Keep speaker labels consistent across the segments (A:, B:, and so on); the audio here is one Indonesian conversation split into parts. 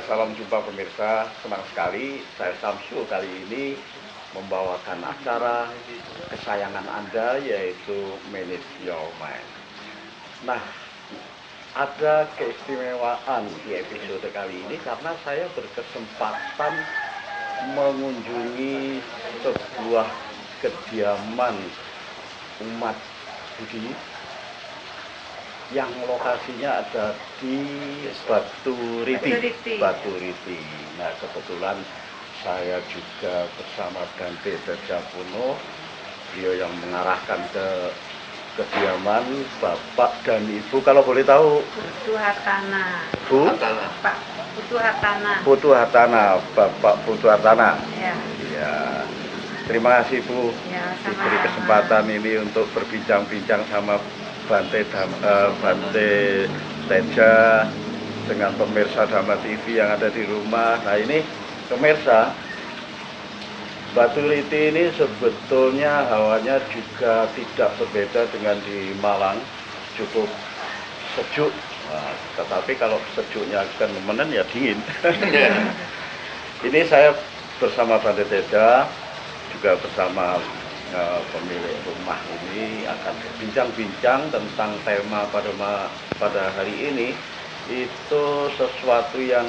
A: salam jumpa pemirsa. Senang sekali saya Samsul kali ini membawakan acara kesayangan Anda, yaitu Manage Your Mind. Nah, ada keistimewaan di episode kali ini karena saya berkesempatan mengunjungi sebuah kediaman umat Budi yang lokasinya ada di Batu Riti. Nah, kebetulan saya juga bersama Bante Tejapuno, beliau yang mengarahkan ke kediaman Bapak dan Ibu, kalau boleh tahu.
B: Putu Hartana.
A: Pak
B: Putu Hartana.
A: Bapak Putu Hartana.
B: Ya.
A: Ya. Terima kasih Bu,
B: Ya,
A: diberi kesempatan ini untuk berbincang-bincang sama Bante Teja dengan pemirsa Dhamma TV yang ada di rumah. Nah, ini pemirsa, Batu Riti ini sebetulnya hawanya juga tidak berbeda dengan di Malang, cukup sejuk. Nah, tetapi kalau sejuknya kan nemenen ya dingin. Ini saya bersama Bante Teja, juga bersama pemilik rumah ini akan berbincang-bincang tentang tema pada hari ini. Itu sesuatu yang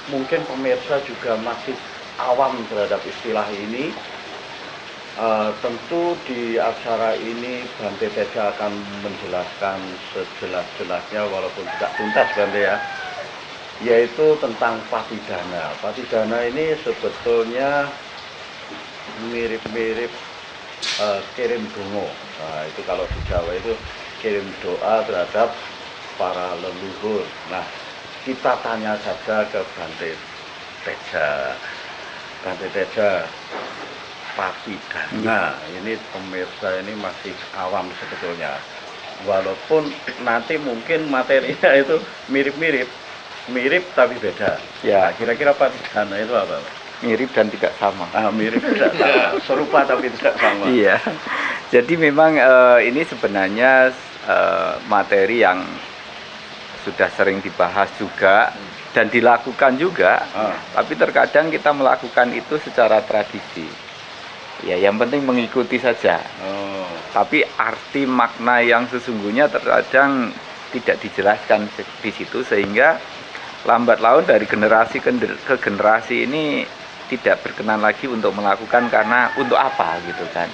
A: mungkin pemirsa juga masih awam terhadap istilah ini. Tentu di acara ini Bante Teja akan menjelaskan sejelas-jelasnya walaupun tidak tuntas, Bante ya, yaitu tentang patidana. Patidana ini sebetulnya mirip-mirip kirim dongo. Nah, itu kalau di Jawa itu kirim doa terhadap para leluhur. Nah, kita tanya saja ke Bante Teja. Bante Teja, patidana ini pemirsa ini masih awam sebetulnya. Walaupun nanti mungkin materinya itu mirip tapi beda. Ya, kira-kira patidana itu apa?
C: Mirip dan tidak sama.
A: Mirip tidak sama, serupa tapi tidak sama.
C: Iya. Jadi memang ini sebenarnya materi yang sudah sering dibahas juga dan dilakukan juga. Tapi terkadang kita melakukan itu secara tradisi. Ya, yang penting mengikuti saja. Tapi arti makna yang sesungguhnya terkadang tidak dijelaskan di situ, sehingga lambat laun dari generasi ke generasi ini tidak berkenan lagi untuk melakukan, karena untuk apa gitu kan.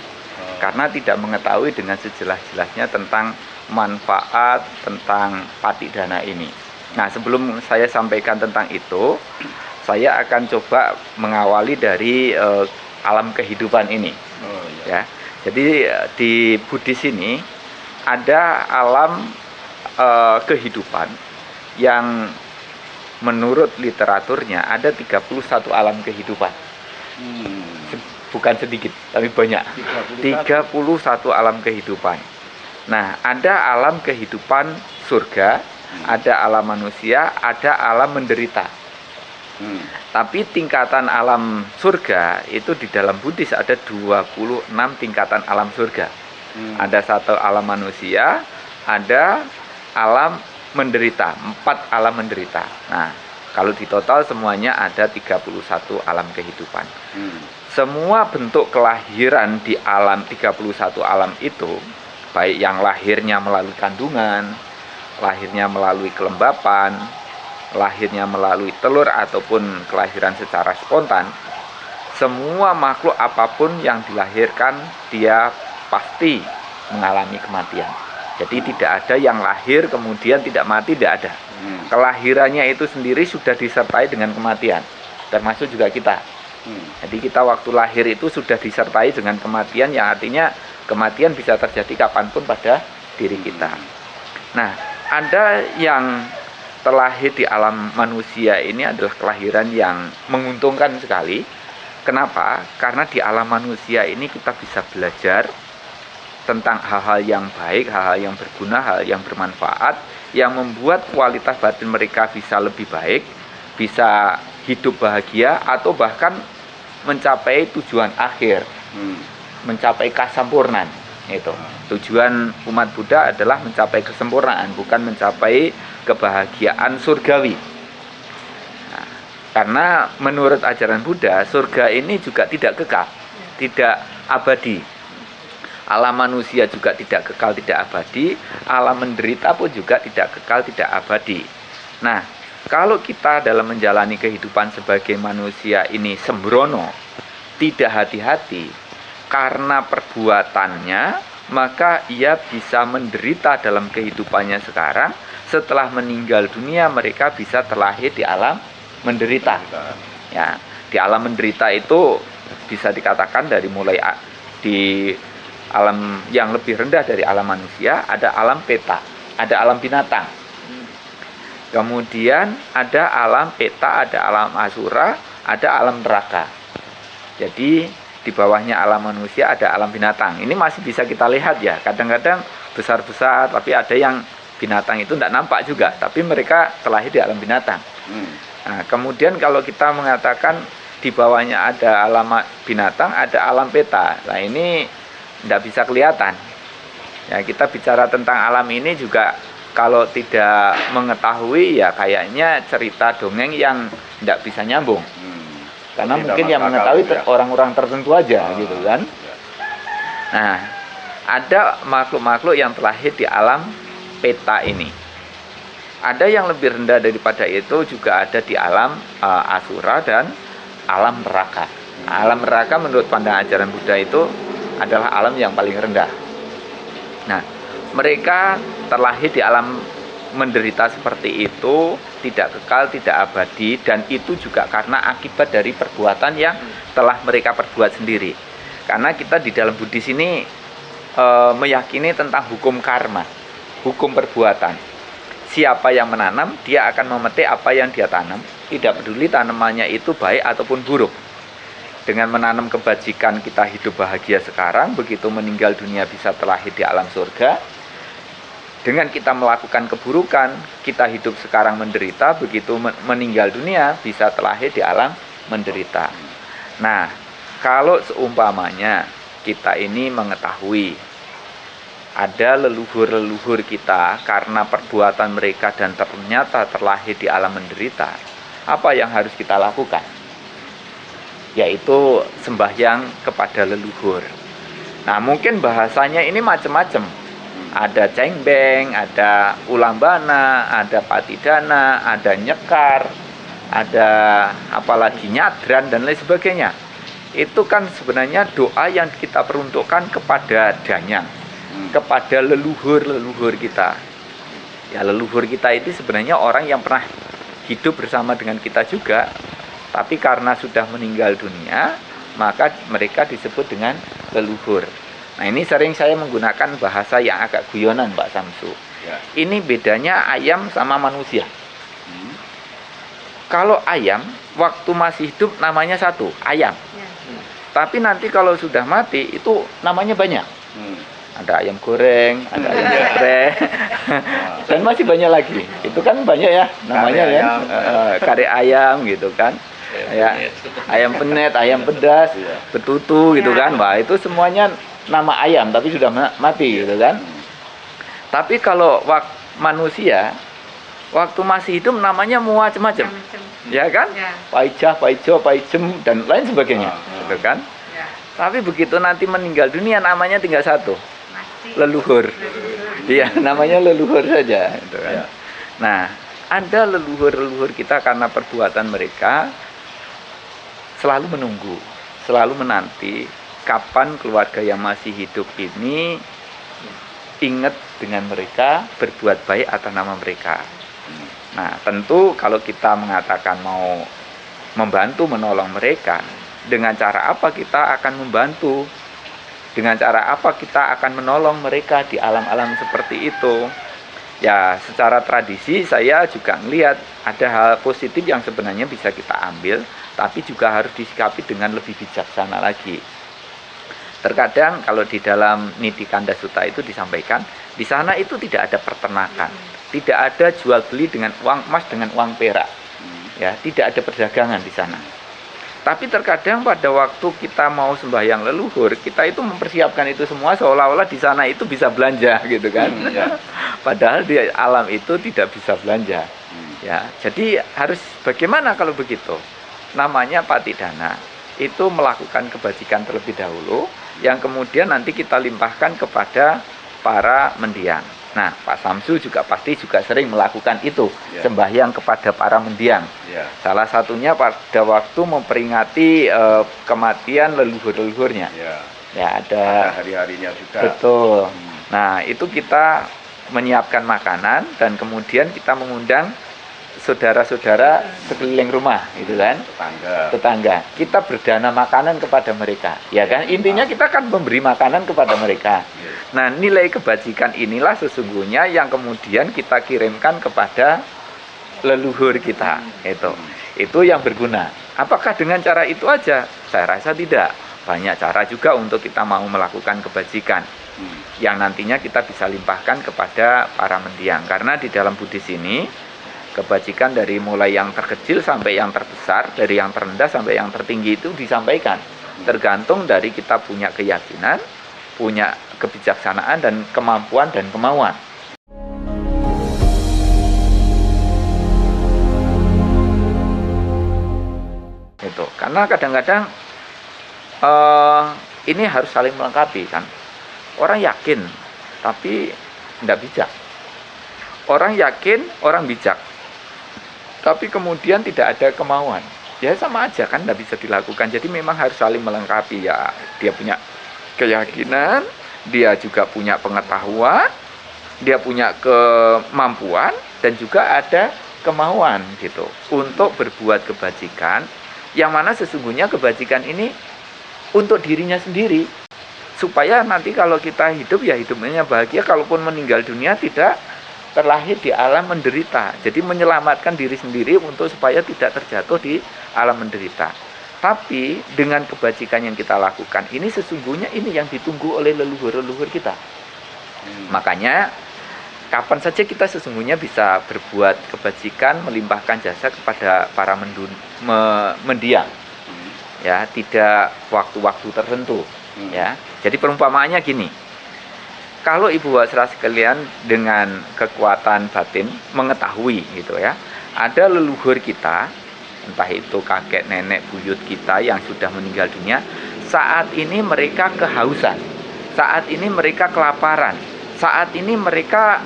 C: Karena tidak mengetahui dengan sejelas-jelasnya tentang manfaat tentang patidana ini. Nah, sebelum saya sampaikan tentang itu, saya akan coba mengawali dari alam kehidupan ini. Ya. Jadi di Buddhis ini ada alam kehidupan yang menurut literaturnya ada 31 alam kehidupan. Bukan sedikit, tapi banyak. 31 alam kehidupan. Nah, ada alam kehidupan surga, ada alam manusia, ada alam menderita. Tapi tingkatan alam surga itu di dalam Buddhis ada 26 tingkatan alam surga. Ada satu alam manusia, ada alam menderita, 4 alam menderita. Nah, kalau di total semuanya ada 31 alam kehidupan. Semua bentuk kelahiran di alam 31 alam itu, baik yang lahirnya melalui kandungan, lahirnya melalui kelembapan, lahirnya melalui telur, ataupun kelahiran secara spontan, semua makhluk apapun yang dilahirkan dia pasti mengalami kematian. Jadi tidak ada yang lahir kemudian tidak mati, tidak ada. Kelahirannya itu sendiri sudah disertai dengan kematian, termasuk juga kita. Jadi kita waktu lahir itu sudah disertai dengan kematian, yang artinya kematian bisa terjadi kapanpun pada diri kita. Nah, ada yang terlahir di alam manusia, ini adalah kelahiran yang menguntungkan sekali. Kenapa? Karena di alam manusia ini kita bisa belajar tentang hal-hal yang baik, hal-hal yang berguna, hal yang bermanfaat, yang membuat kualitas batin mereka bisa lebih baik, bisa hidup bahagia, atau bahkan mencapai tujuan akhir, mencapai kesempurnaan. Itu tujuan umat Buddha adalah mencapai kesempurnaan, bukan mencapai kebahagiaan surgawi. Karena menurut ajaran Buddha, surga ini juga tidak kekal, tidak abadi. Alam manusia juga tidak kekal, tidak abadi. Alam menderita pun juga tidak kekal, tidak abadi. Nah, kalau kita dalam menjalani kehidupan sebagai manusia ini sembrono, tidak hati-hati, karena perbuatannya, maka ia bisa menderita dalam kehidupannya sekarang. Setelah meninggal dunia, mereka bisa terlahir di alam menderita. Ya, di alam menderita itu bisa dikatakan dari mulai di alam yang lebih rendah dari alam manusia, ada alam peta, ada alam binatang. Kemudian ada alam peta, ada alam asura, ada alam neraka. Jadi di bawahnya alam manusia ada alam binatang. Ini masih bisa kita lihat ya. Kadang-kadang besar-besar, tapi ada yang binatang itu tidak nampak juga, tapi mereka terlahir di alam binatang. Nah, kemudian kalau kita mengatakan di bawahnya ada alam binatang, ada alam peta. Nah, ini tidak bisa kelihatan. Ya, kita bicara tentang alam ini juga kalau tidak mengetahui ya kayaknya cerita dongeng yang tidak bisa nyambung. Karena mungkin yang mengetahui orang-orang tertentu aja gitu kan. Nah, ada makhluk-makhluk yang terlahir di alam peta ini. Ada yang lebih rendah daripada itu juga ada di alam asura dan alam neraka. Alam neraka menurut pandangan ajaran Buddha itu adalah alam yang paling rendah. Nah, mereka terlahir di alam menderita seperti itu, tidak kekal, tidak abadi, dan itu juga karena akibat dari perbuatan yang telah mereka perbuat sendiri. Karena kita di dalam Buddhis ini meyakini tentang hukum karma, hukum perbuatan. Siapa yang menanam, dia akan memetik apa yang dia tanam, tidak peduli tanamannya itu baik ataupun buruk. Dengan menanam kebajikan kita hidup bahagia sekarang, begitu meninggal dunia bisa terlahir di alam surga. Dengan kita melakukan keburukan, kita hidup sekarang menderita, begitu meninggal dunia bisa terlahir di alam menderita. Nah, kalau seumpamanya kita ini mengetahui ada leluhur-leluhur kita karena perbuatan mereka dan ternyata terlahir di alam menderita, apa yang harus kita lakukan? Yaitu sembahyang kepada leluhur. Nah, mungkin bahasanya ini macam-macam. Ada cengbeng, ada ulambana, ada patidana, ada nyekar, ada apalagi nyadran dan lain sebagainya. Itu kan sebenarnya doa yang kita peruntukkan kepada danyang, kepada leluhur-leluhur kita. Ya, leluhur kita itu sebenarnya orang yang pernah hidup bersama dengan kita juga, tapi karena sudah meninggal dunia, maka mereka disebut dengan leluhur. Nah, ini sering saya menggunakan bahasa yang agak guyonan, Pak Samsu. Ya. Ini bedanya ayam sama manusia. Kalau ayam, waktu masih hidup namanya satu, ayam. Ya. Tapi nanti kalau sudah mati, itu namanya banyak. Ada ayam goreng, ada ayam geprek, dan masih banyak lagi. Itu kan banyak ya, namanya kan, kare ayam gitu kan. Ya, ayam penet, ayam pedas, betutu gitu kan. Wah, itu semuanya nama ayam tapi sudah mati gitu kan. Tapi kalau manusia waktu masih hidup namanya macam-macam. Ya kan? Paijah, paijo, paijem dan lain sebagainya gitu kan. Tapi begitu nanti meninggal dunia namanya tinggal satu. Leluhur. Iya, namanya leluhur saja gitu kan. Nah, ada leluhur-leluhur kita karena perbuatan mereka selalu menunggu, selalu menanti kapan keluarga yang masih hidup ini ingat dengan mereka, berbuat baik atas nama mereka. Nah, tentu kalau kita mengatakan mau membantu, menolong mereka, dengan cara apa kita akan membantu? Dengan cara apa kita akan menolong mereka di alam-alam seperti itu? Ya, secara tradisi saya juga melihat ada hal positif yang sebenarnya bisa kita ambil, tapi juga harus disikapi dengan lebih bijaksana lagi. Terkadang kalau di dalam Niti Kanda Sutta itu disampaikan, di sana itu tidak ada peternakan, tidak ada jual beli dengan uang emas dengan uang perak, ya, tidak ada perdagangan di sana. Tapi terkadang pada waktu kita mau sembahyang leluhur, kita itu mempersiapkan itu semua seolah-olah di sana itu bisa belanja gitu kan. Padahal di alam itu tidak bisa belanja. Ya, jadi harus bagaimana kalau begitu? Namanya patidana itu melakukan kebajikan terlebih dahulu, yang kemudian nanti kita limpahkan kepada para mendiang. Nah, Pak Samsu juga pasti juga sering melakukan itu, sembahyang kepada para mendiang. Salah satunya pada waktu memperingati kematian leluhur-leluhurnya. Ya, ada
A: hari-harinya juga.
C: Betul. Nah, itu kita menyiapkan makanan dan kemudian kita mengundang saudara-saudara sekeliling rumah, gitu kan? Tetangga. Kita berdana makanan kepada mereka, ya kan? Intinya kita kan memberi makanan kepada mereka. Nah, nilai kebajikan inilah sesungguhnya yang kemudian kita kirimkan kepada leluhur kita. Itu yang berguna. Apakah dengan cara itu aja? Saya rasa tidak. Banyak cara juga untuk kita mau melakukan kebajikan yang nantinya kita bisa limpahkan kepada para mendiang. Karena di dalam Buddhis ini kebajikan dari mulai yang terkecil sampai yang terbesar, dari yang terendah sampai yang tertinggi itu disampaikan. Tergantung dari kita punya keyakinan, punya kebijaksanaan dan kemampuan dan kemauan. Itu. Karena kadang-kadang ini harus saling melengkapi kan. Orang yakin tapi tidak bijak. Orang yakin, orang bijak. Tapi kemudian tidak ada kemauan, ya sama aja kan, tidak bisa dilakukan. Jadi memang harus saling melengkapi ya. Dia punya keyakinan, dia juga punya pengetahuan, dia punya kemampuan dan juga ada kemauan gitu untuk berbuat kebajikan. Yang mana sesungguhnya kebajikan ini untuk dirinya sendiri, supaya nanti kalau kita hidup ya hidupnya bahagia, kalaupun meninggal dunia tidak terlahir di alam menderita. Jadi menyelamatkan diri sendiri untuk supaya tidak terjatuh di alam menderita. Tapi dengan kebajikan yang kita lakukan ini sesungguhnya ini yang ditunggu oleh leluhur-leluhur kita. Makanya kapan saja kita sesungguhnya bisa berbuat kebajikan, melimpahkan jasa kepada para mendiang. Ya, tidak waktu-waktu tertentu. Ya. Jadi perumpamaannya gini. Kalau Ibu Wasra sekalian dengan kekuatan batin mengetahui gitu ya, ada leluhur kita, entah itu kakek, nenek, buyut kita yang sudah meninggal dunia, saat ini mereka kehausan, saat ini mereka kelaparan, saat ini mereka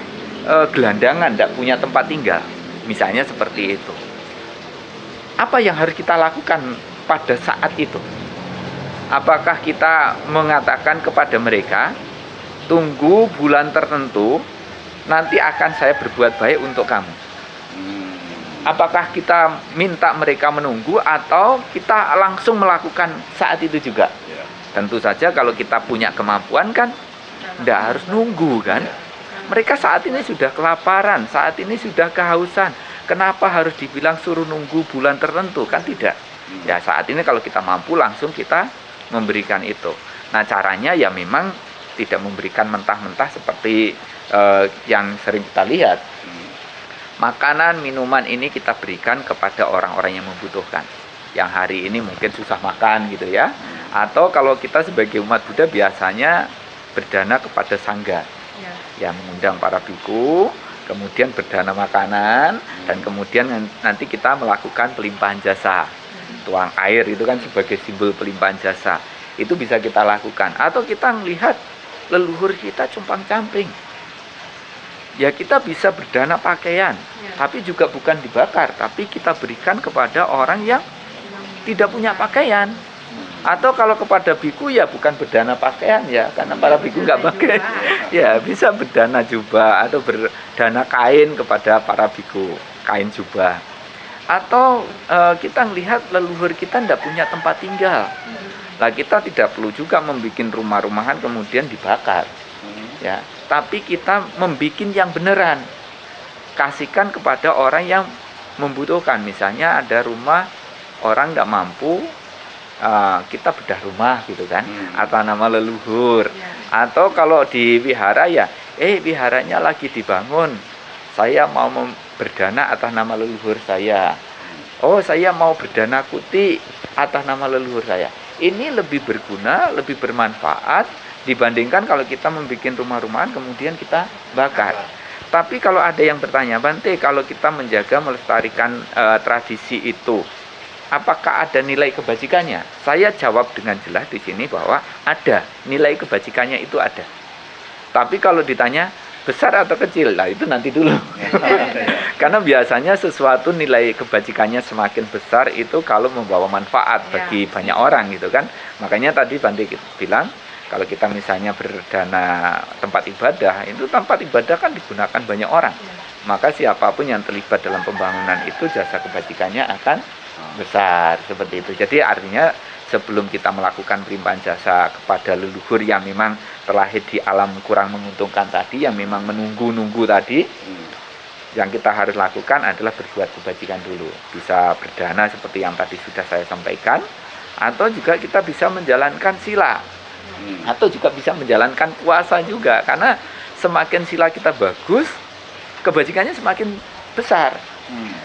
C: gelandangan, tidak punya tempat tinggal, misalnya seperti itu. Apa yang harus kita lakukan pada saat itu? Apakah kita mengatakan kepada mereka, tunggu bulan tertentu, nanti akan saya berbuat baik untuk kamu? Apakah kita minta mereka menunggu atau kita langsung melakukan saat itu juga? Tentu saja kalau kita punya kemampuan kan tidak harus nunggu kan. Mereka saat ini sudah kelaparan, saat ini sudah kehausan. Kenapa harus dibilang suruh nunggu bulan tertentu? Kan tidak. Ya saat ini kalau kita mampu langsung kita memberikan itu. Nah caranya ya memang tidak memberikan mentah-mentah seperti yang sering kita lihat. Makanan, minuman ini kita berikan kepada orang-orang yang membutuhkan, yang hari ini mungkin susah makan gitu ya. Atau kalau kita sebagai umat Buddha biasanya berdana kepada sangga, ya mengundang para biku, kemudian berdana makanan, dan kemudian nanti kita melakukan pelimpahan jasa. Tuang air itu kan sebagai simbol pelimpahan jasa. Itu bisa kita lakukan. Atau kita melihat leluhur kita compang-camping, ya kita bisa berdana pakaian, tapi juga bukan dibakar, tapi kita berikan kepada orang yang tidak punya pakaian. Atau kalau kepada biku ya bukan berdana pakaian ya, karena para biku nggak pakai, ya bisa berdana jubah atau berdana kain kepada para biku, kain jubah. Atau kita melihat leluhur kita tidak punya tempat tinggal. Nah, kita tidak perlu juga membuat rumah-rumahan kemudian dibakar. Ya, tapi kita membuat yang beneran. Kasihkan kepada orang yang membutuhkan. Misalnya ada rumah orang nggak mampu, kita bedah rumah gitu kan, atau nama leluhur. Atau kalau di wihara ya, wiharanya lagi dibangun, saya mau berdana atas nama leluhur saya. Oh, saya mau berdana kuti atas nama leluhur saya. Ini lebih berguna, lebih bermanfaat dibandingkan kalau kita membuat rumah-rumahan kemudian kita bakar. Tapi kalau ada yang bertanya, Bante, kalau kita menjaga melestarikan tradisi itu, apakah ada nilai kebajikannya? Saya jawab dengan jelas di sini bahwa ada, nilai kebajikannya itu ada. Tapi kalau ditanya besar atau kecil, nah itu nanti dulu. Karena biasanya sesuatu nilai kebajikannya semakin besar itu kalau membawa manfaat bagi banyak orang gitu kan. Makanya tadi Bante bilang, kalau kita misalnya berdana tempat ibadah, itu tempat ibadah kan digunakan banyak orang. Maka siapapun yang terlibat dalam pembangunan itu jasa kebajikannya akan besar seperti itu. Jadi artinya sebelum kita melakukan pelimpahan jasa kepada leluhur yang memang terlahir di alam kurang menguntungkan tadi, yang memang menunggu-nunggu tadi, yang kita harus lakukan adalah berbuat kebajikan dulu. Bisa berdana seperti yang tadi sudah saya sampaikan, atau juga kita bisa menjalankan sila, atau juga bisa menjalankan puasa juga. Karena semakin sila kita bagus, kebajikannya semakin besar.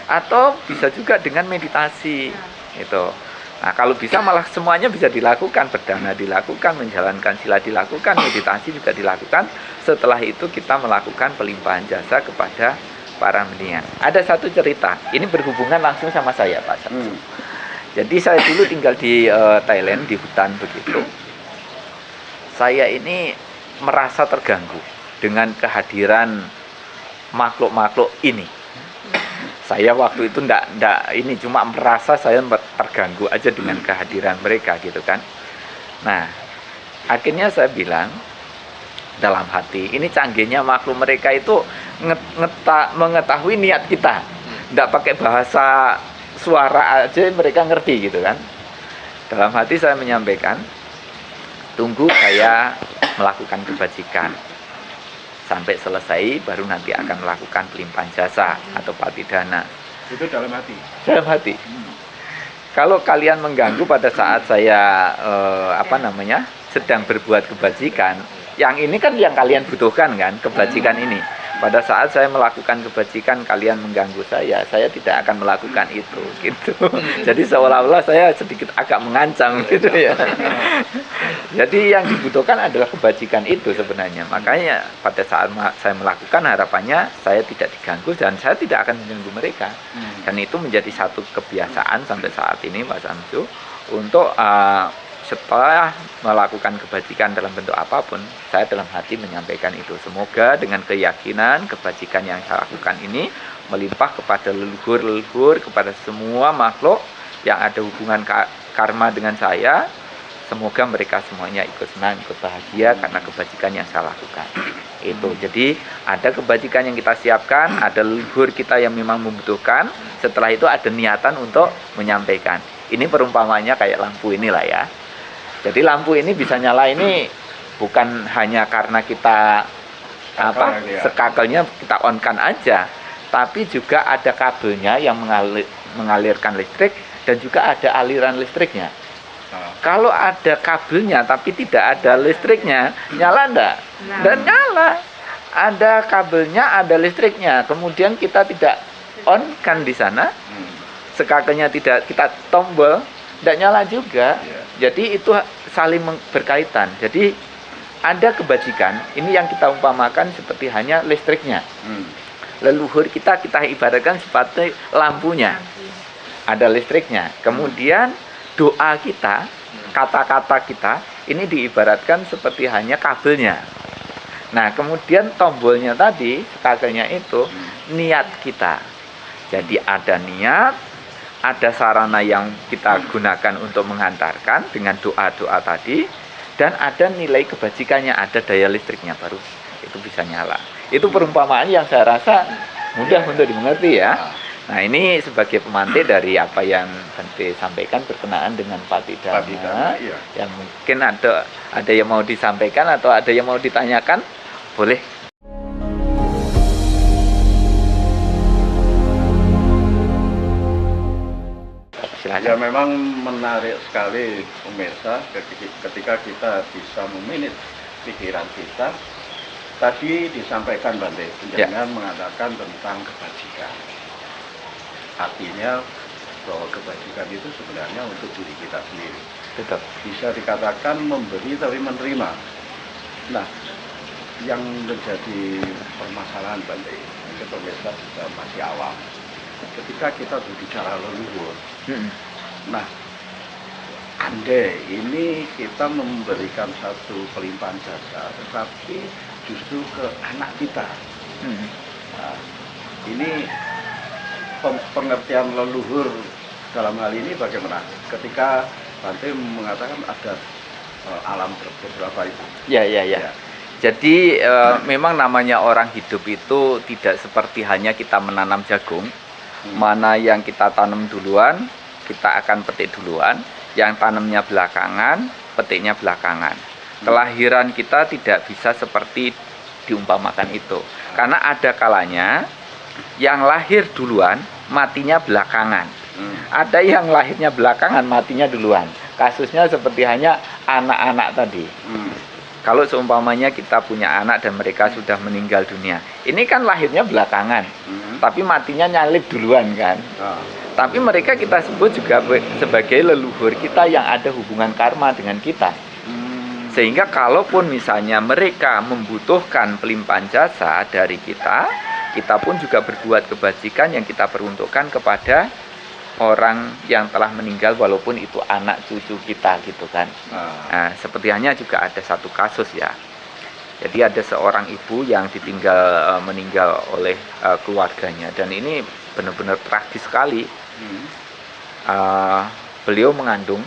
C: Atau bisa juga dengan meditasi itu. Nah, kalau bisa malah semuanya bisa dilakukan, berdana dilakukan, menjalankan sila dilakukan, meditasi juga dilakukan. Setelah itu kita melakukan pelimpahan jasa kepada para meniat. Ada satu cerita, ini berhubungan langsung sama saya, Pak Sabtu. Jadi saya dulu tinggal di Thailand, di hutan begitu. Saya ini merasa terganggu dengan kehadiran makhluk-makhluk ini. Saya waktu itu ndak ini cuma merasa saya terganggu aja dengan kehadiran mereka gitu kan. Nah, akhirnya saya bilang dalam hati, ini canggihnya makhluk mereka itu mengetahui niat kita. Ndak pakai bahasa suara aja mereka ngerti gitu kan. Dalam hati saya menyampaikan, tunggu saya melakukan kebajikan. Sampai selesai baru nanti akan melakukan pelimpahan jasa atau patidana.
A: Itu dalam hati?
C: Dalam hati. Kalau kalian mengganggu pada saat saya sedang berbuat kebajikan, yang ini kan yang kalian butuhkan kan, kebajikan ini. Pada saat saya melakukan kebajikan, kalian mengganggu saya tidak akan melakukan itu gitu. Jadi seolah-olah saya sedikit agak mengancam gitu ya. Jadi yang dibutuhkan adalah kebajikan itu sebenarnya. Makanya pada saat saya melakukan, harapannya saya tidak diganggu dan saya tidak akan mengganggu mereka. Dan itu menjadi satu kebiasaan sampai saat ini, Pak Samsu, untuk setelah melakukan kebajikan dalam bentuk apapun, saya dalam hati menyampaikan itu. Semoga dengan keyakinan kebajikan yang saya lakukan ini melimpah kepada leluhur-leluhur, kepada semua makhluk yang ada hubungan karma dengan saya. Semoga mereka semuanya ikut senang, ikut bahagia karena kebajikan yang saya lakukan. Itu. Jadi ada kebajikan yang kita siapkan, ada leluhur kita yang memang membutuhkan. Setelah itu ada niatan untuk menyampaikan. Ini perumpamannya kayak lampu inilah ya. Jadi lampu ini bisa nyala ini bukan hanya karena kita sekakelnya kita on-kan aja, tapi juga ada kabelnya yang mengalirkan listrik dan juga ada aliran listriknya. Kalau ada kabelnya tapi tidak ada listriknya, nyala enggak? Dan nyala. Ada kabelnya, ada listriknya. Kemudian kita tidak on-kan di sana, sekakelnya tidak kita tombol, tidak nyala juga. Jadi itu saling berkaitan. Jadi ada kebajikan, ini yang kita umpamakan seperti hanya listriknya. Leluhur kita ibaratkan seperti lampunya. Ada listriknya. Kemudian doa kita, kata-kata kita, ini diibaratkan seperti hanya kabelnya. Nah, kemudian tombolnya tadi, sekakelnya itu, niat kita. Jadi ada niat, ada sarana yang kita gunakan untuk menghantarkan dengan doa-doa tadi, dan ada nilai kebajikannya, ada daya listriknya baru itu bisa nyala. Itu perumpamaan yang saya rasa mudah untuk dimengerti ya. Nah, ini sebagai pemantik dari apa yang Bante sampaikan berkenaan dengan patidana. Yang mungkin ada yang mau disampaikan atau ada yang mau ditanyakan, boleh.
A: Ya memang menarik sekali pemirsa ketika kita bisa memanage pikiran kita. Tadi disampaikan Bante, penjelasan mengatakan tentang kebajikan. Artinya bahwa kebajikan itu sebenarnya untuk diri kita sendiri.
C: Tetap.
A: Bisa dikatakan memberi tapi menerima. Nah, yang menjadi permasalahan Bante, pemirsa juga masih awam. Ketika kita berbicara leluhur, nah, andai ini kita memberikan satu pelimpahan jasa, tetapi justru ke anak kita. Nah, ini pengertian leluhur dalam hal ini bagaimana? Ketika Bante mengatakan ada alam beberapa itu.
C: Ya. Jadi memang namanya orang hidup itu tidak seperti hanya kita menanam jagung, mana yang kita tanam duluan, kita akan petik duluan, yang tanamnya belakangan, petiknya belakangan. Kelahiran kita tidak bisa seperti diumpamakan itu. Karena ada kalanya yang lahir duluan, matinya belakangan. Ada yang lahirnya belakangan, matinya duluan. Kasusnya seperti hanya anak-anak tadi. Kalau seumpamanya kita punya anak dan mereka sudah meninggal dunia, ini kan lahirnya belakangan, tapi matinya nyalip duluan kan. Tapi mereka kita sebut juga sebagai leluhur kita yang ada hubungan karma dengan kita. Sehingga kalaupun misalnya mereka membutuhkan pelimpahan jasa dari kita, kita pun juga berbuat kebajikan yang kita peruntukkan kepada orang yang telah meninggal, walaupun itu anak cucu kita gitu kan. Nah, seperti hanya juga ada satu kasus ya. Jadi ada seorang ibu yang ditinggal meninggal oleh keluarganya, dan ini benar-benar tragis sekali. Beliau mengandung,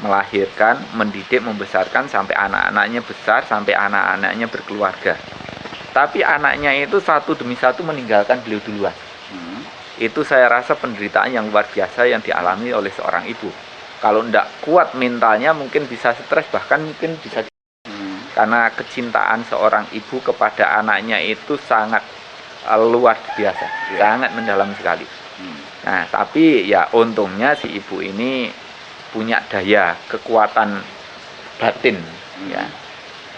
C: melahirkan, mendidik, membesarkan sampai anak-anaknya besar, sampai anak-anaknya berkeluarga. Tapi anaknya itu satu demi satu meninggalkan beliau duluan. Itu saya rasa penderitaan yang luar biasa yang dialami oleh seorang ibu. Kalau tidak kuat mentalnya mungkin bisa stres, bahkan mungkin bisa karena kecintaan seorang ibu kepada anaknya itu sangat luar biasa, sangat mendalam sekali. Nah, tapi ya untungnya si ibu ini punya daya, kekuatan batin ya.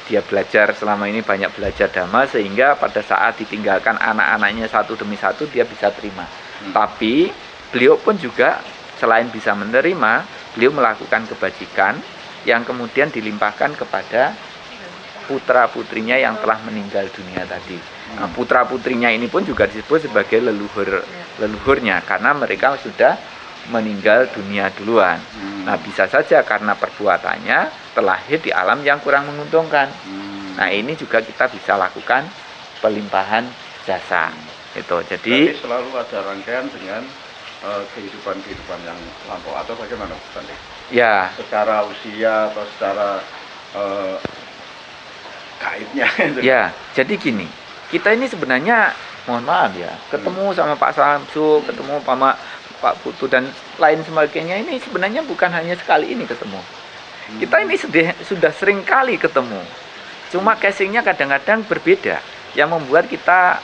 C: Dia belajar selama ini, banyak belajar dhamma, sehingga pada saat ditinggalkan anak-anaknya satu demi satu dia bisa terima. Tapi beliau pun juga selain bisa menerima, beliau melakukan kebajikan yang kemudian dilimpahkan kepada putra-putrinya yang telah meninggal dunia tadi. Nah, putra-putrinya ini pun juga disebut sebagai leluhurnya karena mereka sudah meninggal dunia duluan. Nah, bisa saja karena perbuatannya terlahir di alam yang kurang menguntungkan. Nah, ini juga kita bisa lakukan pelimpahan jasa. Itu. Jadi
A: selalu ada rangkaian dengan kehidupan-kehidupan yang lampau atau bagaimana, Bante?
C: Ya.
A: Secara usia atau secara gaibnya.
C: Ya, jadi gini. Kita ini sebenarnya, mohon maaf ya, ketemu sama Pak Samsu, ketemu sama Pak Putu dan lain sebagainya, ini sebenarnya bukan hanya sekali ini ketemu. Kita ini sudah sering kali ketemu. Cuma casingnya kadang-kadang berbeda, yang membuat kita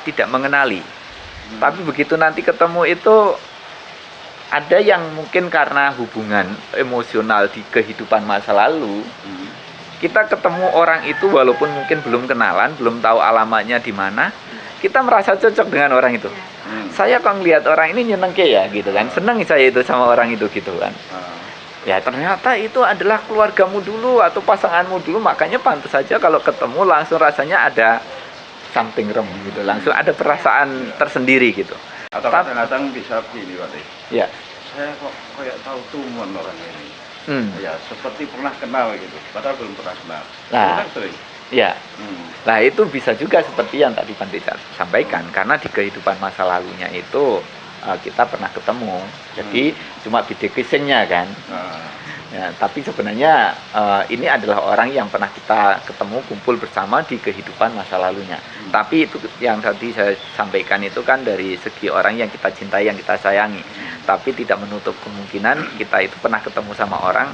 C: tidak mengenali. Tapi begitu nanti ketemu itu ada yang mungkin karena hubungan emosional di kehidupan masa lalu. Kita ketemu orang itu walaupun mungkin belum kenalan, belum tahu alamatnya di mana, kita merasa cocok dengan orang itu. Saya kok ngelihat orang ini nyenengke ya gitu kan, seneng saya itu sama orang itu gitu kan. Ya ternyata itu adalah keluargamu dulu atau pasanganmu dulu, makanya pantas saja kalau ketemu langsung rasanya ada something wrong gitu, langsung ada perasaan tersendiri gitu.
A: Atau kadang-kadang bisa begini, Pak.
C: Ya.
A: Saya kok kayak tahu tuman orang ini. Ya seperti pernah kenal gitu, padahal belum pernah kenal.
C: Nah,
A: sering.
C: Ya. Nah, itu bisa juga seperti yang tadi Bante sampaikan, karena di kehidupan masa lalunya itu kita pernah ketemu. Jadi cuma beda casingnya kan. Ya, tapi sebenarnya ini adalah orang yang pernah kita ketemu, kumpul bersama di kehidupan masa lalunya. Tapi itu yang tadi saya sampaikan itu kan dari segi orang yang kita cintai, yang kita sayangi. Tapi tidak menutup kemungkinan kita itu pernah ketemu sama orang,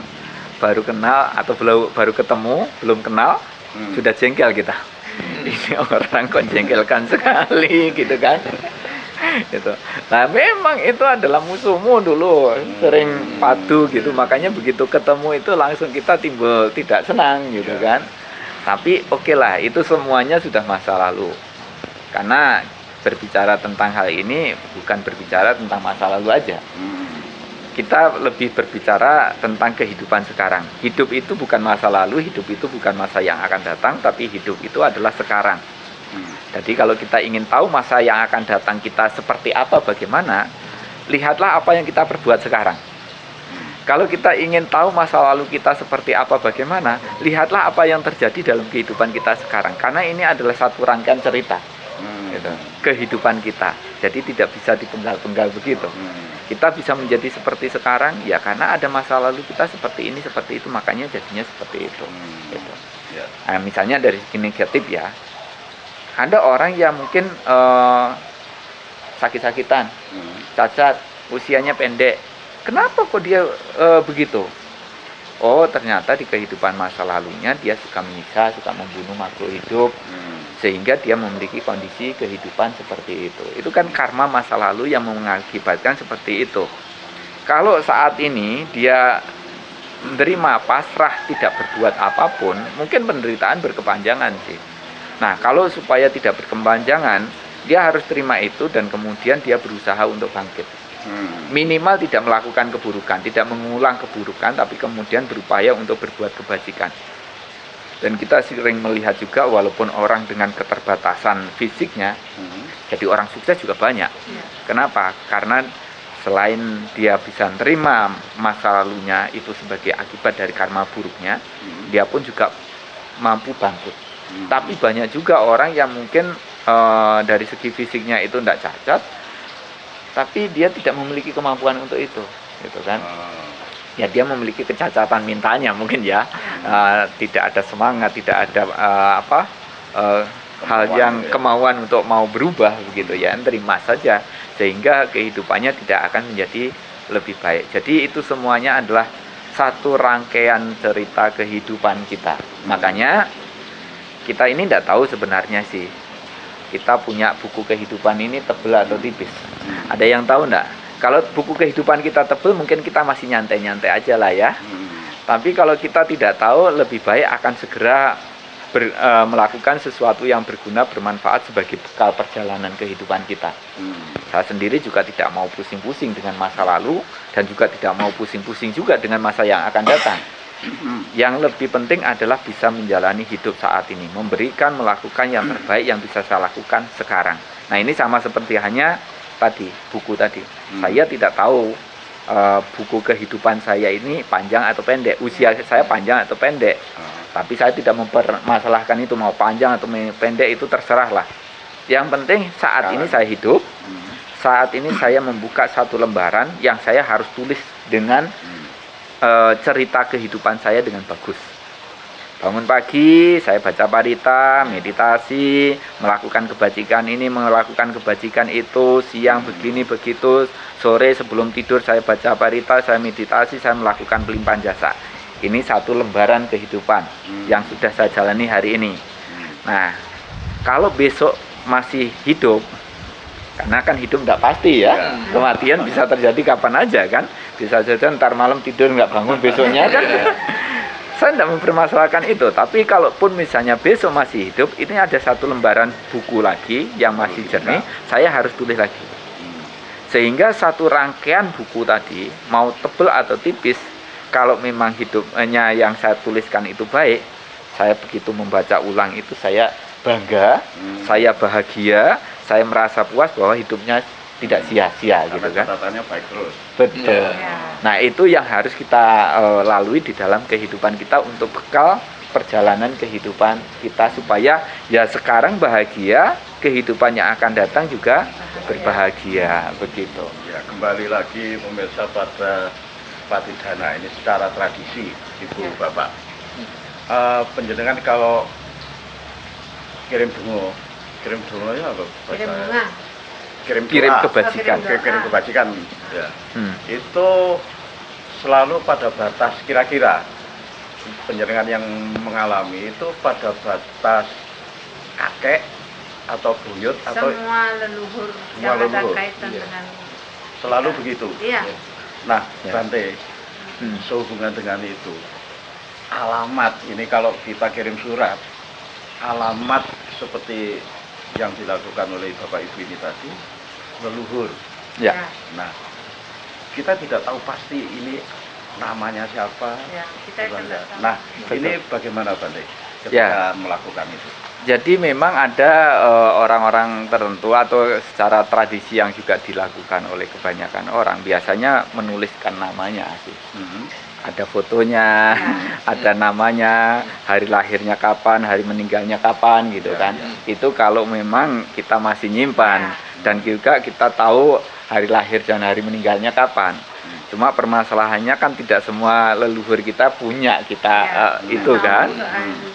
C: baru kenal atau baru ketemu, belum kenal, sudah jengkel kita. Ini orang kok jengkelkan sekali gitu kan. Gitu. Nah, memang itu adalah musuhmu dulu, sering padu gitu, makanya begitu ketemu itu langsung kita timbul tidak senang gitu kan. Tapi oke lah, itu semuanya sudah masa lalu. Karena berbicara tentang hal ini bukan berbicara tentang masa lalu aja. kita lebih berbicara tentang kehidupan sekarang. Hidup itu bukan masa lalu, hidup itu bukan masa yang akan datang, tapi hidup itu adalah sekarang. Jadi kalau kita ingin tahu masa yang akan datang kita seperti apa, bagaimana, lihatlah apa yang kita perbuat sekarang. Kalau kita ingin tahu masa lalu kita seperti apa, bagaimana, lihatlah apa yang terjadi dalam kehidupan kita sekarang. Karena ini adalah satu rangkaian cerita gitu, kehidupan kita. Jadi tidak bisa dipenggal-penggal begitu. Kita bisa menjadi seperti sekarang, ya karena ada masa lalu kita seperti ini, seperti itu, makanya jadinya seperti itu. Gitu. Nah, misalnya dari segi negatif ya, ada orang yang mungkin sakit-sakitan, cacat, usianya pendek. Kenapa kok dia begitu? Oh, ternyata di kehidupan masa lalunya dia suka menyiksa, suka membunuh makhluk hidup, sehingga dia memiliki kondisi kehidupan seperti itu. Itu kan karma masa lalu yang mengakibatkan seperti itu. Kalau saat ini dia menerima pasrah, tidak berbuat apapun, mungkin penderitaan berkepanjangan sih. Nah, kalau supaya tidak berkepanjangan, dia harus terima itu dan kemudian dia berusaha untuk bangkit. Minimal tidak melakukan keburukan, tidak mengulang keburukan, tapi kemudian berupaya untuk berbuat kebajikan. Dan kita sering melihat juga walaupun orang dengan keterbatasan fisiknya, jadi orang sukses juga banyak. Kenapa? Karena selain dia bisa menerima masa lalunya itu sebagai akibat dari karma buruknya, dia pun juga mampu bangkit. Tapi banyak juga orang yang mungkin dari segi fisiknya itu tidak cacat, tapi dia tidak memiliki kemampuan untuk itu, gitu kan? Ya dia memiliki kecacatan mintanya mungkin ya, tidak ada semangat, tidak ada hal yang kemauan untuk mau berubah begitu ya, terima saja sehingga kehidupannya tidak akan menjadi lebih baik. Jadi itu semuanya adalah satu rangkaian cerita kehidupan kita. Makanya kita ini tidak tahu sebenarnya sih, kita punya buku kehidupan ini tebal atau tipis. Ada yang tahu enggak? Kalau buku kehidupan kita tebal, mungkin kita masih nyantai-nyantai aja lah ya. Tapi kalau kita tidak tahu, lebih baik akan segera melakukan sesuatu yang berguna, bermanfaat sebagai bekal perjalanan kehidupan kita. Saya sendiri juga tidak mau pusing-pusing dengan masa lalu, dan juga tidak mau pusing-pusing juga dengan masa yang akan datang. Yang lebih penting adalah bisa menjalani hidup saat ini, melakukan yang terbaik yang bisa saya lakukan sekarang. Nah, ini sama seperti hanya tadi, buku tadi. Saya tidak tahu buku kehidupan saya ini panjang atau pendek, usia saya panjang atau pendek. Tapi saya tidak mempermasalahkan itu, mau panjang atau pendek itu terserahlah. Yang penting saat ini saya hidup, saat ini saya membuka satu lembaran yang saya harus tulis dengan cerita kehidupan saya dengan bagus. Bangun pagi, saya baca parita, meditasi, melakukan kebajikan ini, melakukan kebajikan itu, siang begini begitu, sore sebelum tidur saya baca parita, saya meditasi, saya melakukan pelimpahan jasa. Ini satu lembaran kehidupan yang sudah saya jalani hari ini. Nah, kalau besok masih hidup, karena kan hidup tidak pasti ya, kematian bisa terjadi kapan aja kan, bisa saja ntar malam tidur nggak bangun besoknya kan. Saya tidak mempermasalahkan itu, tapi kalaupun misalnya besok masih hidup, ini ada satu lembaran buku lagi yang masih jernih, saya harus tulis lagi. Sehingga satu rangkaian buku tadi, mau tebal atau tipis, kalau memang hidupnya yang saya tuliskan itu baik, saya begitu membaca ulang itu saya bangga, saya bahagia, saya merasa puas bahwa hidupnya tidak sia-sia gitu kan.
A: Catatannya baik terus.
C: Betul. Nah, itu yang harus kita lalui di dalam kehidupan kita untuk bekal perjalanan kehidupan kita supaya ya sekarang bahagia, kehidupan yang akan datang juga berbahagia begitu.
A: Ya, kembali lagi pemirsa pada Patidhana ini secara tradisi Ibu Bapak. Penjenengan kalau kirim dungo ya apa?
B: Kirim bunga.
C: Kirim kebajikan.
A: Kirim kebajikan. Ya. Itu selalu pada batas kira-kira penjenengan yang mengalami itu pada batas kakek atau buyut atau
B: semua leluhur yang ada kaitan dengan
A: selalu begitu.
B: Iya.
A: Nah, Bante, sehubungan dengan itu, alamat ini kalau kita kirim surat, alamat seperti yang dilakukan oleh Bapak Ibu ini tadi, leluhur.
C: Ya.
A: Nah, kita tidak tahu pasti ini namanya siapa.
B: Ya, kita itu nggak tahu.
A: Nah,
C: Betul.
A: ini bagaimana Bante ketika
C: Ya.
A: melakukan itu?
C: Jadi memang ada orang-orang tertentu atau secara tradisi yang juga dilakukan oleh kebanyakan orang, biasanya menuliskan namanya sih. Ada fotonya, ada namanya, hari lahirnya kapan, hari meninggalnya kapan gitu kan. Itu kalau memang kita masih nyimpan dan juga kita tahu hari lahir dan hari meninggalnya kapan. Cuma permasalahannya kan tidak semua leluhur kita punya itu kan.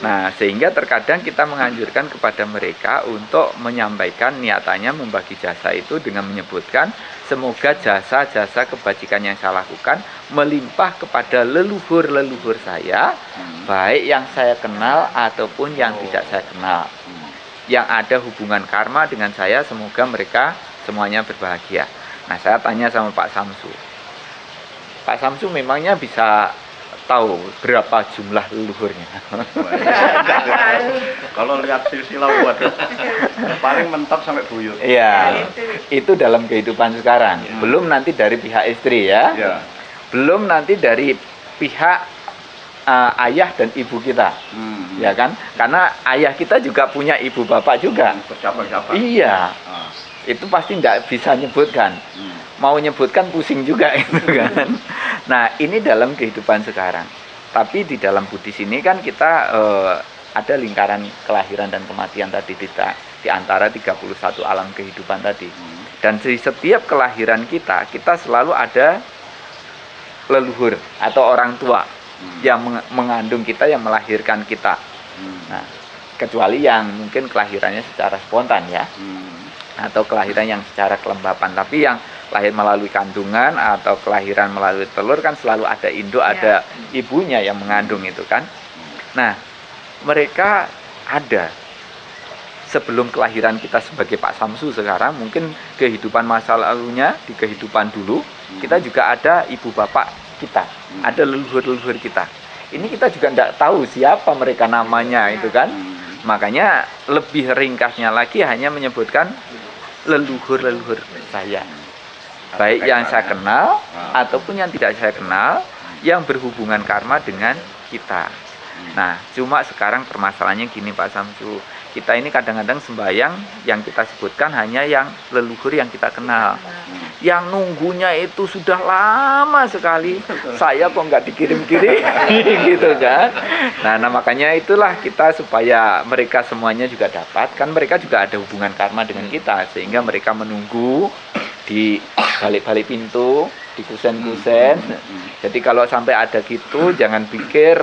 C: Nah, sehingga terkadang kita menganjurkan kepada mereka untuk menyampaikan niatannya membagi jasa itu dengan menyebutkan semoga jasa-jasa kebajikan yang saya lakukan melimpah kepada leluhur-leluhur saya, baik yang saya kenal ataupun yang tidak saya kenal. Yang ada hubungan karma dengan saya, semoga mereka semuanya berbahagia. Nah, saya tanya sama Pak Samsu. Pak Samsu memangnya bisa tahu berapa jumlah leluhurnya?
A: Kalau lihat silsilah waduh, paling mentok sampai buyut.
C: Iya, itu dalam kehidupan sekarang. Belum nanti dari pihak istri ya.
A: Ya.
C: Belum nanti dari pihak ayah dan ibu kita. Ya kan? Karena ayah kita juga punya ibu bapak juga.
A: Bercabang-cabang.
C: Iya. Itu pasti tidak bisa nyebutkan. Mau nyebutkan pusing juga itu kan. Nah, ini dalam kehidupan sekarang. Tapi di dalam Buddhis ini kan kita ada lingkaran kelahiran dan kematian tadi di antara 31 alam kehidupan tadi. Dan di setiap kelahiran kita selalu ada leluhur atau orang tua yang mengandung kita, yang melahirkan kita. Nah, kecuali yang mungkin kelahirannya secara spontan ya. Atau kelahiran yang secara kelembapan, tapi yang lahir melalui kandungan atau kelahiran melalui telur kan selalu ada induk, ada ibunya yang mengandung itu kan. Nah, mereka ada sebelum kelahiran kita sebagai Pak Samsu sekarang, mungkin kehidupan masa lalunya di kehidupan dulu kita juga ada ibu bapak kita, ada leluhur-leluhur kita. Ini kita juga tidak tahu siapa mereka namanya itu kan. Makanya lebih ringkasnya lagi hanya menyebutkan leluhur-leluhur saya, baik yang saya kenal ataupun yang tidak saya kenal, yang berhubungan karma dengan kita. Nah, cuma sekarang permasalahannya gini Pak Samsu, kita ini kadang-kadang sembahyang yang kita sebutkan hanya yang leluhur yang kita kenal. Yang nunggunya itu sudah lama sekali, saya kok nggak dikirim-kirim gitu kan. Nah, makanya itulah kita supaya mereka semuanya juga dapat, kan mereka juga ada hubungan karma dengan kita, sehingga mereka menunggu di balik-balik pintu, di kusen-kusen. Jadi kalau sampai ada gitu, jangan pikir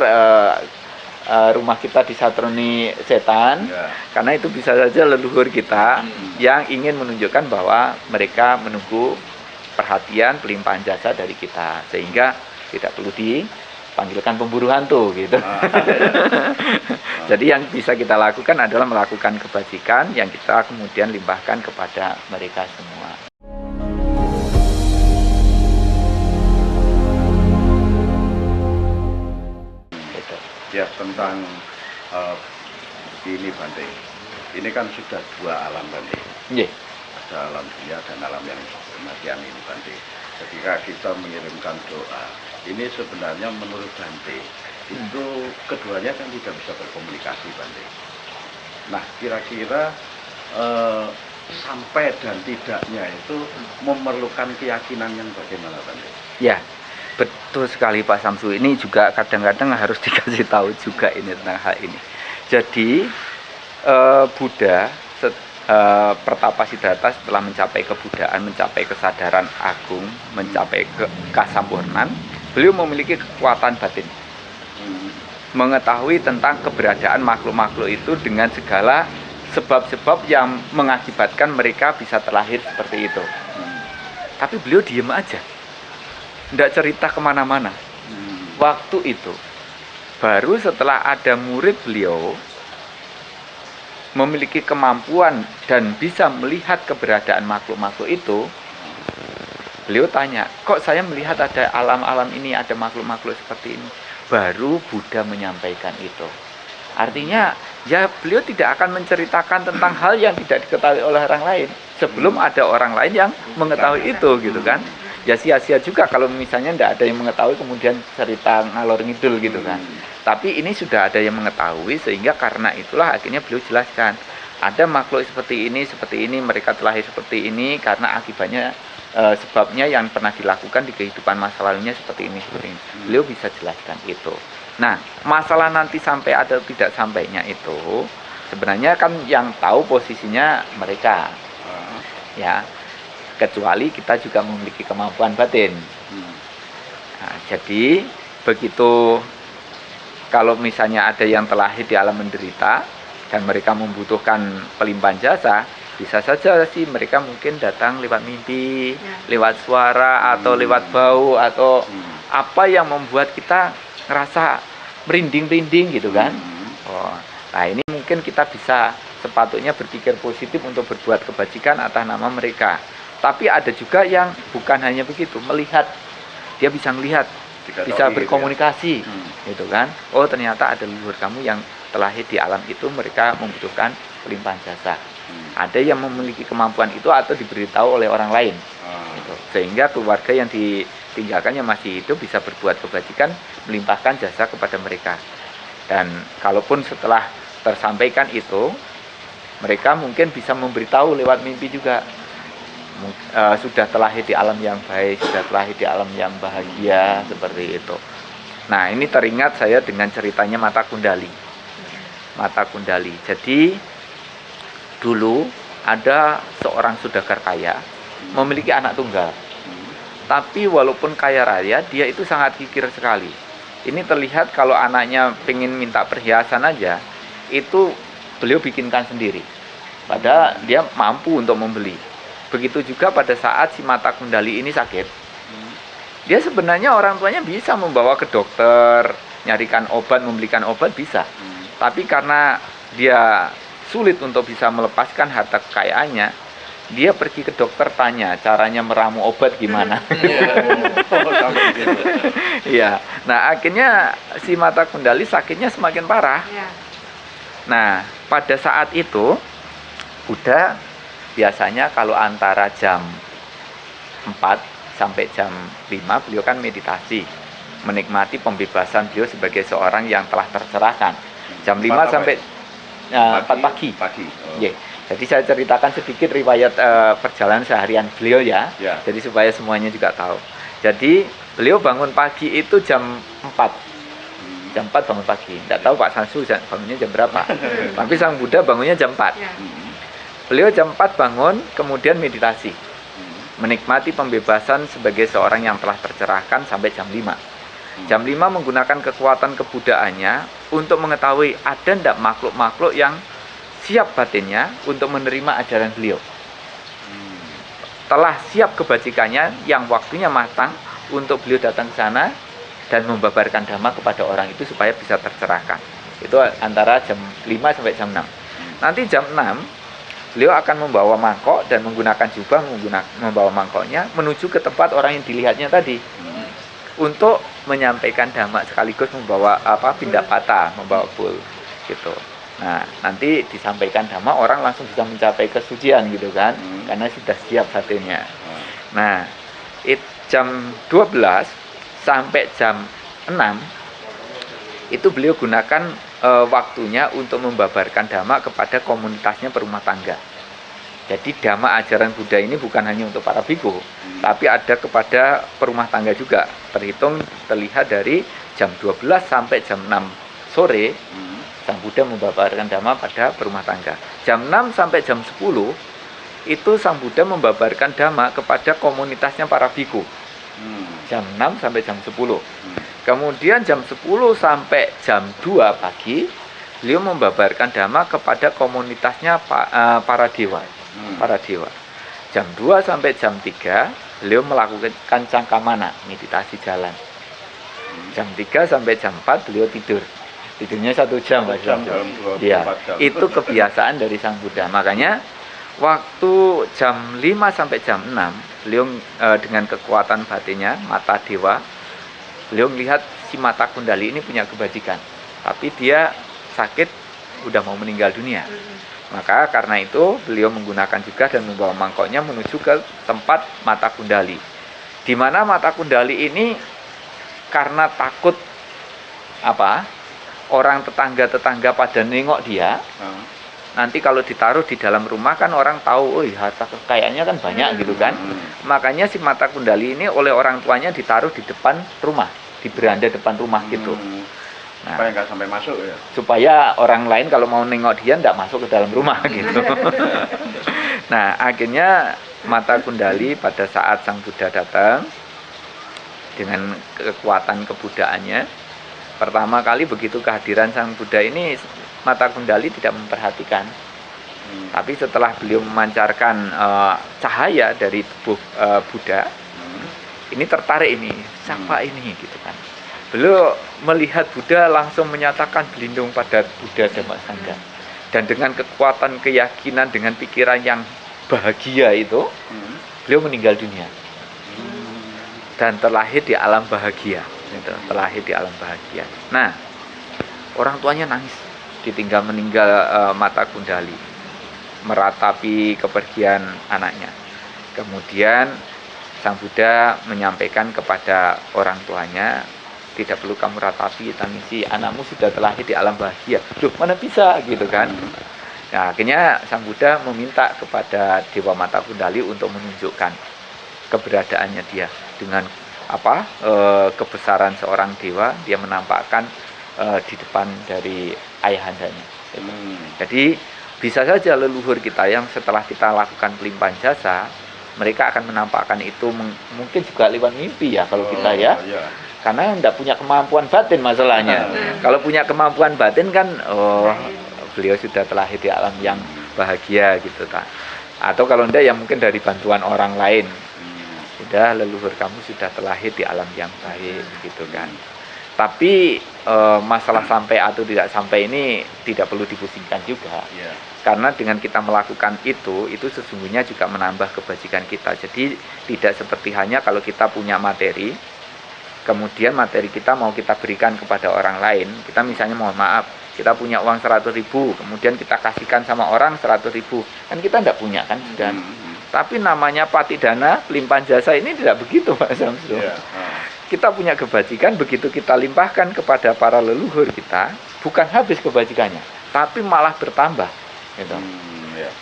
C: rumah kita disatroni setan, karena itu bisa saja leluhur kita yang ingin menunjukkan bahwa mereka menunggu perhatian pelimpahan jasa dari kita, sehingga tidak perlu dipanggilkan pemburu hantu gitu. Jadi yang bisa kita lakukan adalah melakukan kebajikan yang kita kemudian limpahkan kepada mereka semua.
A: Ya, tentang ini Bante. Ini kan sudah dua alam Bante.
C: Yeah.
A: Ada alam dunia dan alam yang kematian ini Bante. Ketika kita mengirimkan doa, ini sebenarnya menurut Bante itu keduanya kan tidak bisa berkomunikasi Bante. Nah, kira-kira sampai dan tidaknya itu memerlukan keyakinan yang bagaimana Bante?
C: Ya, betul sekali Pak Samsu. Ini juga kadang-kadang harus dikasih tahu juga ini tentang hal ini. Jadi Buddha Pertapa Siddhartha setelah mencapai kebudaan, mencapai kesadaran agung, mencapai kesampurnan, beliau memiliki kekuatan batin, mengetahui tentang keberadaan makhluk-makhluk itu dengan segala sebab-sebab yang mengakibatkan mereka bisa terlahir seperti itu. Tapi beliau diem aja, tidak cerita kemana-mana. Waktu itu baru setelah ada murid beliau memiliki kemampuan dan bisa melihat keberadaan makhluk-makhluk itu, beliau tanya, kok saya melihat ada alam-alam ini, ada makhluk-makhluk seperti ini? Baru Buddha menyampaikan itu. Artinya ya beliau tidak akan menceritakan tentang hal yang tidak diketahui oleh orang lain sebelum ada orang lain yang mengetahui itu gitu kan. ya sia-sia juga kalau misalnya tidak ada yang mengetahui kemudian cerita ngalor ngidul gitu kan. Tapi ini sudah ada yang mengetahui, sehingga karena itulah akhirnya beliau jelaskan ada makhluk seperti ini, mereka terlahir seperti ini karena akibatnya sebabnya yang pernah dilakukan di kehidupan masa lalunya seperti ini. Beliau bisa jelaskan itu. Nah, masalah nanti sampai atau tidak sampainya itu sebenarnya kan yang tahu posisinya mereka, ya. Kecuali kita juga memiliki kemampuan batin. Nah, jadi begitu kalau misalnya ada yang terlahir di alam menderita dan mereka membutuhkan pelimpahan jasa, bisa saja sih mereka mungkin datang lewat mimpi, lewat suara atau lewat bau atau apa yang membuat kita ngerasa merinding-merinding gitu kan. Nah ini mungkin kita bisa sepatutnya berpikir positif untuk berbuat kebajikan atas nama mereka. Tapi ada juga yang bukan hanya begitu, melihat, dia bisa melihat, bisa berkomunikasi gitu kan. Oh ternyata ada leluhur kamu yang terlahir di alam itu, mereka membutuhkan pelimpahan jasa. Ada yang memiliki kemampuan itu atau diberitahu oleh orang lain gitu. Sehingga keluarga yang ditinggalkannya masih hidup bisa berbuat kebajikan, melimpahkan jasa kepada mereka. Dan kalaupun setelah tersampaikan itu, mereka mungkin bisa memberitahu lewat mimpi juga, sudah terlahir di alam yang baik, sudah terlahir di alam yang bahagia, seperti itu. Nah ini teringat saya dengan ceritanya Mata Kundali. Mata Kundali. Jadi dulu ada seorang saudagar kaya memiliki anak tunggal. Tapi walaupun kaya raya, dia itu sangat kikir sekali. Ini terlihat kalau anaknya pengen minta perhiasan aja, itu beliau bikinkan sendiri. Padahal dia mampu untuk membeli. Begitu juga pada saat si Mata Kundali ini sakit. Dia sebenarnya orang tuanya bisa membawa ke dokter, nyarikan obat, membelikan obat bisa. Tapi karena dia sulit untuk bisa melepaskan harta kekayaannya, dia pergi ke dokter, tanya caranya meramu obat gimana. Iya. Nah akhirnya si Mata Kundali sakitnya semakin parah. Nah pada saat itu Buddha biasanya kalau antara jam 4 sampai jam 5 beliau kan meditasi, menikmati pembebasan beliau sebagai seorang yang telah tercerahkan. Jam 5 sampai 4 pagi. Yeah. Jadi saya ceritakan sedikit riwayat perjalanan seharian beliau ya. Jadi supaya semuanya juga tahu. Jadi beliau bangun pagi itu jam 4. Jam 4 bangun pagi. Tidak tahu Pak Sansu bangunnya jam berapa. Tapi Sang Buddha bangunnya jam 4. Beliau jam 4 bangun, kemudian meditasi. Menikmati pembebasan sebagai seorang yang telah tercerahkan sampai jam 5. Jam 5 menggunakan kekuatan kebudaannya untuk mengetahui ada tidak makhluk-makhluk yang siap batinnya untuk menerima ajaran beliau. Telah siap kebajikannya yang waktunya matang untuk beliau datang ke sana dan membabarkan dhamma kepada orang itu supaya bisa tercerahkan. Itu antara jam 5 sampai jam 6. Nanti jam 6 beliau akan membawa mangkok dan menggunakan jubah, membawa mangkoknya menuju ke tempat orang yang dilihatnya tadi untuk menyampaikan dhamma sekaligus membawa pindapata, membawa bul gitu. Nah nanti disampaikan dhamma, orang langsung bisa mencapai kesucian gitu kan, karena sudah siap batinnya. Nah jam 12 sampai jam 6 itu beliau gunakan waktunya untuk membabarkan dhamma kepada komunitasnya perumah tangga. Jadi dhamma ajaran Buddha ini bukan hanya untuk para bhikkhu, tapi ada kepada perumah tangga juga. Terlihat dari jam 12 sampai jam 6 sore, Sang Buddha membabarkan dhamma pada perumah tangga. Jam 6 sampai jam 10 itu Sang Buddha membabarkan dhamma kepada komunitasnya para bhikkhu. Jam 6 sampai jam 10. Kemudian jam 10 sampai jam 2 pagi beliau membabarkan dhamma kepada komunitasnya para dewa. Para dewa. Jam 2 sampai jam 3 beliau melakukan cangkamana, meditasi jalan. Jam 3 sampai jam 4 beliau tidur. Tidurnya 1 jam, ya, itu kebiasaan dari Sang Buddha. Makanya waktu jam 5 sampai jam 6 beliau dengan kekuatan batinnya, mata dewa, beliau melihat si Mata Kundali ini punya kebajikan, tapi dia sakit, udah mau meninggal dunia. Maka karena itu beliau menggunakan juga dan membawa mangkoknya menuju ke tempat Mata Kundali. Di mana mata kundali ini karena takut orang tetangga-tetangga pada nengok dia, nanti kalau ditaruh di dalam rumah kan orang tahu, oh harta kekayaannya kan banyak gitu kan. Makanya si mata kundali ini oleh orang tuanya ditaruh di depan rumah, di beranda depan rumah gitu. Nah,
A: supaya nggak sampai masuk ya.
C: Supaya orang lain kalau mau nengok dia nggak masuk ke dalam rumah gitu. Nah, akhirnya mata kundali pada saat Sang Buddha datang dengan kekuatan kebudaannya, pertama kali begitu kehadiran Sang Buddha ini, mata kundali tidak memperhatikan. Tapi setelah beliau memancarkan cahaya dari tubuh Buddha, ini tertarik ini, siapa ini gitu kan. Beliau melihat Buddha langsung menyatakan berlindung pada Buddha Dhammasangga. Dan dengan kekuatan keyakinan, dengan pikiran yang bahagia itu, beliau meninggal dunia. Dan terlahir di alam bahagia. Gitu, terlahir di alam bahagia. Nah, orang tuanya nangis, ditinggal meninggal mata kundali, meratapi kepergian anaknya. Kemudian Sang Buddha menyampaikan kepada orang tuanya, tidak perlu kamu ratapi, tangisi, anakmu sudah terlahir di alam bahagia. Loh, mana bisa gitu kan. Nah, akhirnya Sang Buddha meminta kepada Dewa Mata Kundali untuk menunjukkan keberadaannya dia. Dengan kebesaran seorang dewa, dia menampakkan di depan dari ayahandanya. Jadi bisa saja leluhur kita yang setelah kita lakukan pelimpahan jasa, mereka akan menampakkan itu mungkin juga lewat mimpi ya kalau kita ya. Karena tidak punya kemampuan batin masalahnya. Kalau punya kemampuan batin kan, beliau sudah terlahir di alam yang bahagia gitu tak. Atau kalau tidak ya mungkin dari bantuan orang lain. Sudah leluhur kamu sudah terlahir di alam yang baik gitu kan. Tapi masalah sampai atau tidak sampai ini tidak perlu dipusingkan juga. Karena dengan kita melakukan itu sesungguhnya juga menambah kebajikan kita. Jadi tidak seperti hanya kalau kita punya materi, kemudian materi kita mau kita berikan kepada orang lain. Kita misalnya mohon maaf, kita punya uang 100.000, kemudian kita kasihkan sama orang 100.000. Kan kita tidak punya kan. Dan tapi namanya patidana, limpahan jasa ini tidak begitu Pak Samsul. Kita punya kebajikan, begitu kita limpahkan kepada para leluhur kita, bukan habis kebajikannya, tapi malah bertambah gitu.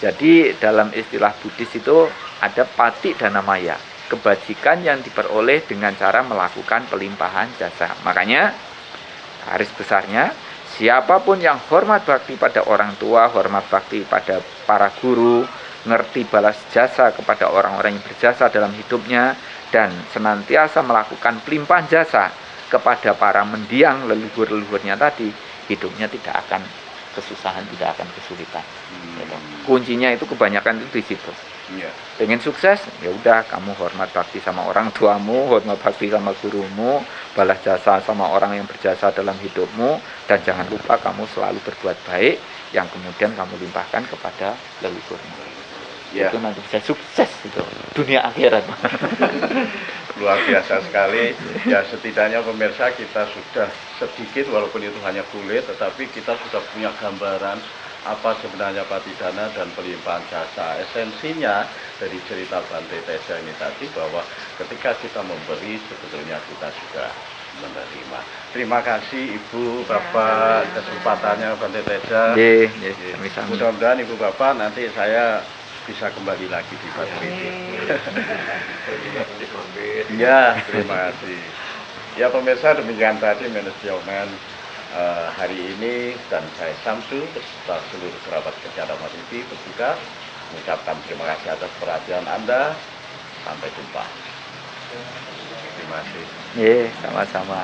C: Jadi dalam istilah Buddhis itu ada pati dana maya, kebajikan yang diperoleh dengan cara melakukan pelimpahan jasa. Makanya garis besarnya, siapapun yang hormat bakti pada orang tua, hormat bakti pada para guru, ngerti balas jasa kepada orang-orang yang berjasa dalam hidupnya, dan senantiasa melakukan pelimpahan jasa kepada para mendiang leluhur-leluhurnya tadi, hidupnya tidak akan kesusahan, tidak akan kesulitan. Kuncinya itu kebanyakan itu di situ. Pengen sukses, ya udah kamu hormat bakti sama orang tuamu, hormat bakti sama gurumu, balas jasa sama orang yang berjasa dalam hidupmu, dan jangan lupa kamu selalu berbuat baik yang kemudian kamu limpahkan kepada leluhurmu. Itu nanti bisa sukses itu dunia akhirat.
A: Luar biasa sekali. Ya setidaknya pemirsa kita sudah sedikit, walaupun itu hanya kulit, tetapi kita sudah punya gambaran apa sebenarnya patidana dan pelimpahan jasa. Esensinya dari cerita Bante Teja ini tadi, bahwa ketika kita memberi, sebetulnya kita juga menerima. Terima kasih Ibu Bapak kesempatannya Bante Teja. Mudah-mudahan Ibu Bapak nanti saya bisa kembali lagi di Batu ini. Ya, terima kasih. Ya pemirsa, demikian tadi manajemen hari ini, dan saya Samsu beserta seluruh kerabat kerja Dhamma TV berduka mengucapkan terima kasih atas perhatian Anda. Sampai jumpa. Terima kasih.
C: Sama-sama.